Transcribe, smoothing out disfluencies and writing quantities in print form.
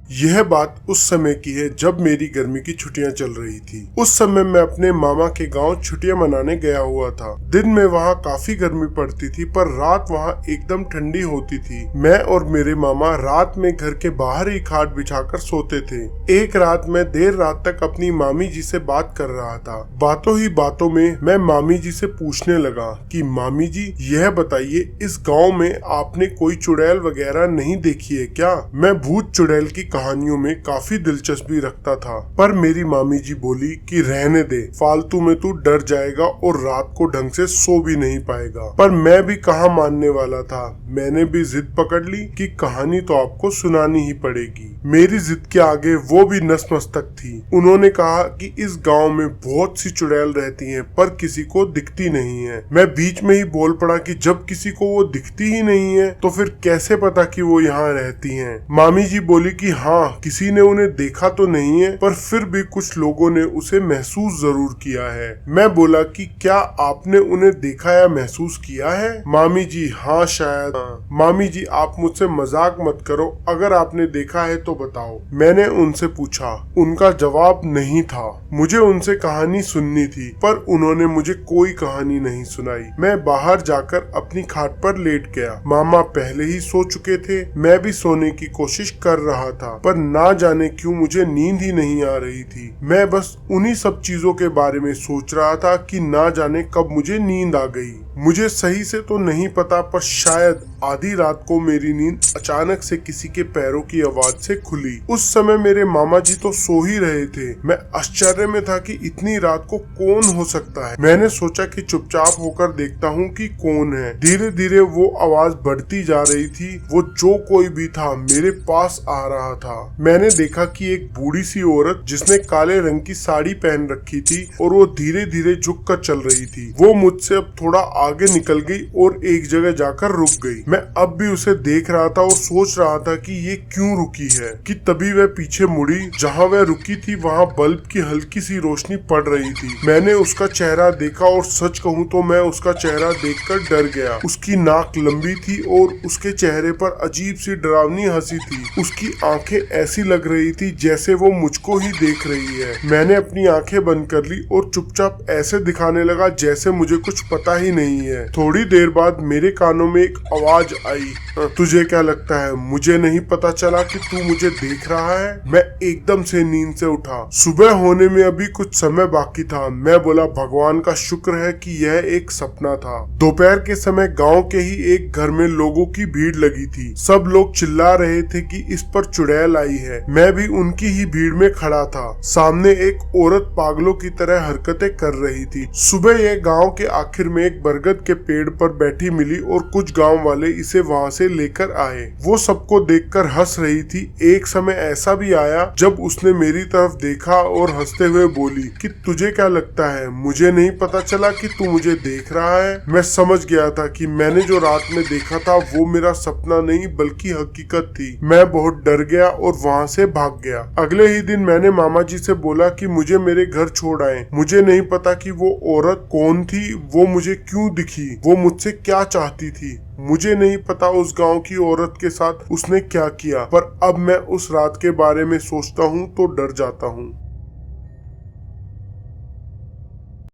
यह बात उस समय की है जब मेरी गर्मी की छुट्टियां चल रही थी। उस समय मैं अपने मामा के गांव छुट्टियां मनाने गया हुआ था। दिन में वहां काफी गर्मी पड़ती थी पर रात वहां एकदम ठंडी होती थी। मैं और मेरे मामा रात में घर के बाहर ही खाट बिछाकर सोते थे। एक रात मैं देर रात तक अपनी मामी जी से बात कर रहा था। बातों ही बातों में मैं मामी जी से पूछने लगा कि मामी जी यह बताइए, इस गाँव में आपने कोई चुड़ैल वगैरह नहीं देखी है क्या? मैं भूत चुड़ैल की कहानियों में काफी दिलचस्पी रखता था, पर मेरी मामी जी बोली कि रहने दे, फालतू में तू डर जाएगा और रात को ढंग से सो भी नहीं पाएगा। पर मैं भी कहाँ मानने वाला था। मैंने भी जिद पकड़ ली कि कहानी तो आपको सुनानी ही पड़ेगी। मेरी जिद के आगे वो भी नतमस्तक थी। उन्होंने कहा कि इस गांव में बहुत सी चुड़ैल रहती हैं पर किसी को दिखती नहीं है। मैं बीच में ही बोल पड़ा कि जब किसी को वो दिखती ही नहीं है तो फिर कैसे पता कि वो यहाँ रहती हैं? मामी जी बोली कि हाँ, किसी ने उन्हें देखा तो नहीं है पर फिर भी कुछ लोगों ने उसे महसूस जरूर किया है। मैं बोला कि क्या आपने उन्हें देखा या महसूस किया है? मामी जी हाँ शायद। मामी जी आप मुझसे मजाक मत करो, अगर आपने देखा है तो बताओ। मैंने उनसे पूछा। उनका जवाब नहीं था। मुझे उनसे कहानी सुननी थी पर उन्होंने मुझे कोई कहानी नहीं सुनाई। मैं बाहर जाकर अपनी खाट पर लेट गया। मामा पहले ही सो चुके थे। मैं भी सोने की कोशिश कर रहा था पर ना जाने क्यों मुझे नींद ही नहीं आ रही थी। मैं बस उन्हीं सब चीजों के बारे में सोच रहा था कि ना जाने कब मुझे नींद आ गई। मुझे सही से तो नहीं पता पर शायद आधी रात को मेरी नींद अचानक से किसी के पैरों की आवाज से खुली। उस समय मेरे मामा जी तो सो ही रहे थे। मैं आश्चर्य में था कि इतनी रात को कौन हो सकता है। मैंने सोचा कि चुपचाप होकर देखता हूँ कि कौन है। धीरे धीरे वो आवाज बढ़ती जा रही थी। वो जो कोई भी था मेरे पास आ रहा था। मैंने देखा कि एक बूढ़ी सी औरत जिसने काले रंग की साड़ी पहन रखी थी और वो धीरे धीरे झुक कर चल रही थी। वो मुझसे अब थोड़ा आगे निकल गई और एक जगह जाकर रुक गई। मैं अब भी उसे देख रहा था और सोच रहा था कि ये क्यों रुकी है कि तभी वह पीछे मुड़ी। जहाँ वह रुकी थी वहाँ बल्ब की हल्की सी रोशनी पड़ रही थी। मैंने उसका चेहरा देखा और सच कहूँ तो मैं उसका चेहरा देखकर डर गया। उसकी नाक लंबी थी और उसके चेहरे पर अजीब सी डरावनी हंसी थी। उसकी आंखें ऐसी लग रही थी जैसे वो मुझको ही देख रही है। मैंने अपनी आंखें बंद कर ली और चुपचाप ऐसे दिखाने लगा जैसे मुझे कुछ पता ही नहीं है। थोड़ी देर बाद मेरे कानों में एक आवाज आई, तुझे क्या लगता है मुझे नहीं पता चला कि तू मुझे देख रहा है? मैं एकदम से नींद से उठा। सुबह होने में अभी कुछ समय बाकी था। मैं बोला भगवान का शुक्र है कि यह एक सपना था। दोपहर के समय गांव के ही एक घर में लोगों की भीड़ लगी थी। सब लोग चिल्ला रहे थे कि इस पर चुड़ैल आई है। मैं भी उनकी ही भीड़ में खड़ा था। सामने एक औरत पागलों की तरह हरकतें कर रही थी। सुबह यह गांव के आखिर में एक बरगद के पेड़ पर बैठी मिली और कुछ गांव वाले इसे वहां से लेकर आए। वो सबको देखकर हंस रही थी। एक समय ऐसा भी आया जब उसने मेरी तरफ देखा और हंसते हुए बोली कि तुझे क्या लगता है मुझे नहीं पता चला कि तू मुझे देख रहा है? मैं समझ गया था कि मैंने जो रात में देखा था वो मेरा सपना नहीं बल्कि हकीकत थी। मैं बहुत डर गया और वहाँ से भाग गया। अगले ही दिन मैंने मामा जी से बोला कि मुझे मेरे घर छोड़ आए। मुझे नहीं पता कि वो औरत कौन थी, वो मुझे क्यों दिखी, वो मुझसे क्या चाहती थी। मुझे नहीं पता उस गांव की औरत के साथ उसने क्या किया, पर अब मैं उस रात के बारे में सोचता हूँ तो डर जाता हूँ।